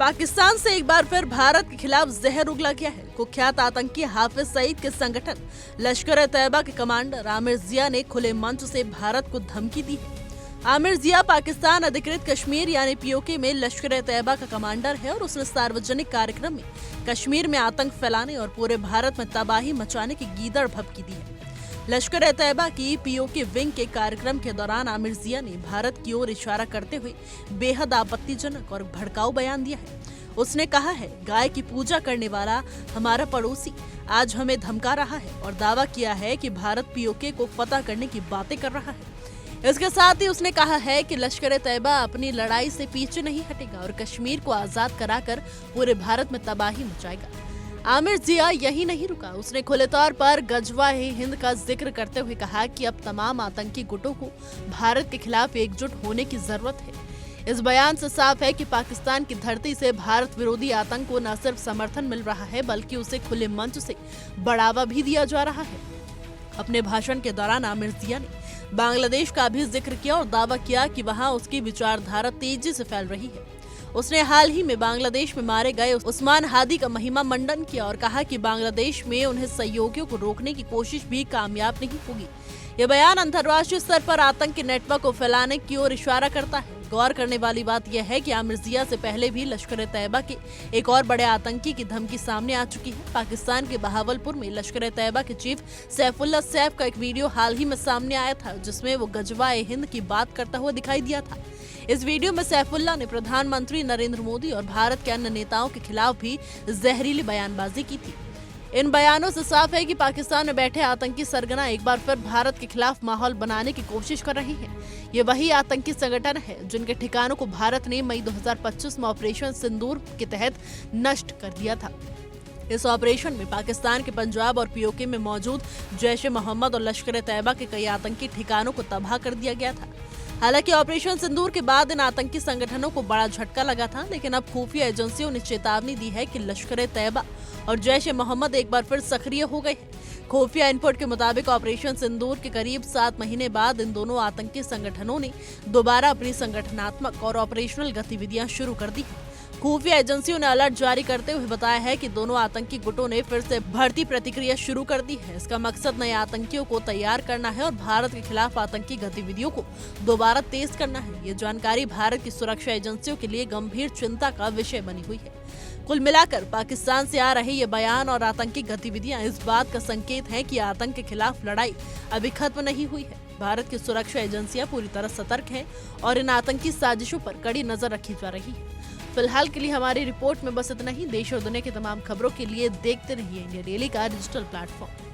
पाकिस्तान से एक बार फिर भारत के खिलाफ जहर उगला गया है। कुख्यात आतंकी हाफिज सईद के संगठन लश्कर-ए-तैयबा के कमांडर आमिर जिया ने खुले मंच से भारत को धमकी दी है। आमिर जिया पाकिस्तान अधिकृत कश्मीर यानी पीओके में लश्कर-ए-तैयबा का कमांडर है और उसने सार्वजनिक कार्यक्रम में कश्मीर में आतंक फैलाने और पूरे भारत में तबाही मचाने की गीदड़ भभकी दी है। लश्कर-ए-तैयबा की पीओके विंग के कार्यक्रम के दौरान आमिर जिया ने भारत की ओर इशारा करते हुए बेहद आपत्तिजनक और भड़काऊ बयान दिया है। उसने कहा है, गाय की पूजा करने वाला हमारा पड़ोसी आज हमें धमका रहा है और दावा किया है कि भारत पीओके को फतह करने की बातें कर रहा है। इसके साथ ही उसने कहा है कि लश्कर-ए-तैयबा अपनी लड़ाई से पीछे नहीं हटेगा और कश्मीर को आजाद कराकर पूरे भारत में तबाही मचाएगा। आमिर जिया यही नहीं रुका, उसने खुले तौर पर गजवा-ए-हिंद का जिक्र करते हुए कहा कि अब तमाम आतंकी गुटों को भारत के खिलाफ एकजुट होने की जरूरत है। इस बयान से साफ है कि पाकिस्तान की धरती से भारत विरोधी आतंक को न सिर्फ समर्थन मिल रहा है बल्कि उसे खुले मंच से बढ़ावा भी दिया जा रहा है। अपने भाषण के दौरान आमिर जिया ने बांग्लादेश का भी जिक्र किया और दावा किया कि वहां उसकी विचारधारा तेजी से फैल रही है। उसने हाल ही में बांग्लादेश में मारे गए उस्मान हादी का महिमा मंडन किया और कहा कि बांग्लादेश में उन्हें सहयोगियों को रोकने की कोशिश भी कामयाब नहीं होगी। यह बयान अंतर्राष्ट्रीय स्तर पर आतंक के नेटवर्क को फैलाने की ओर इशारा करता है। गौर करने वाली बात यह है कि आमिर जिया से पहले भी लश्कर-ए-तैयबा के एक और बड़े आतंकी की धमकी सामने आ चुकी है। पाकिस्तान के बहावलपुर में लश्कर-ए-तैयबा के चीफ सैफुल्लाह सैफ का एक वीडियो हाल ही में सामने आया था, जिसमें वो गजवा-ए-हिंद की बात करता हुआ दिखाई दिया था। इस वीडियो में सैफुल्लाह ने प्रधानमंत्री नरेंद्र मोदी और भारत के अन्य नेताओं के खिलाफ भी जहरीली बयानबाजी की थी। इन बयानों से साफ है कि पाकिस्तान में बैठे आतंकी सरगना एक बार फिर भारत के खिलाफ माहौल बनाने की कोशिश कर रही है। ये वही आतंकी संगठन है जिनके ठिकानों को भारत ने मई 2025 में ऑपरेशन सिंदूर के तहत नष्ट कर दिया था। इस ऑपरेशन में पाकिस्तान के पंजाब और पीओके में मौजूद जैश-ए-मोहम्मद और लश्कर-ए-तैयबा के कई आतंकी ठिकानों को तबाह कर दिया गया था। हालांकि ऑपरेशन सिंदूर के बाद इन आतंकी संगठनों को बड़ा झटका लगा था, लेकिन अब खुफिया एजेंसियों ने चेतावनी दी है कि लश्कर-ए-तैयबा और जैश-ए-मोहम्मद एक बार फिर सक्रिय हो गए हैं। खुफिया इनपुट के मुताबिक ऑपरेशन सिंदूर के करीब 7 महीने बाद इन दोनों आतंकी संगठनों ने दोबारा अपनी संगठनात्मक और ऑपरेशनल गतिविधियां शुरू कर दी। खुफिया एजेंसियों ने अलर्ट जारी करते हुए बताया है कि दोनों आतंकी गुटों ने फिर से भर्ती प्रक्रिया शुरू कर दी है। इसका मकसद नए आतंकियों को तैयार करना है और भारत के खिलाफ आतंकी गतिविधियों को दोबारा तेज करना है। ये जानकारी भारत की सुरक्षा एजेंसियों के लिए गंभीर चिंता का विषय बनी हुई है। कुल मिलाकर पाकिस्तान से आ रहे ये बयान और आतंकी गतिविधियां इस बात का संकेत हैं कि आतंक के खिलाफ लड़ाई अभी खत्म नहीं हुई है। भारत की सुरक्षा एजेंसियां पूरी तरह सतर्क हैं और इन आतंकी साजिशों पर कड़ी नजर रखी जा रही है। फिलहाल के लिए हमारी रिपोर्ट में बस इतना ही। देश और दुनिया की तमाम खबरों के लिए देखते रहिए इंडिया डेली का डिजिटल प्लेटफॉर्म।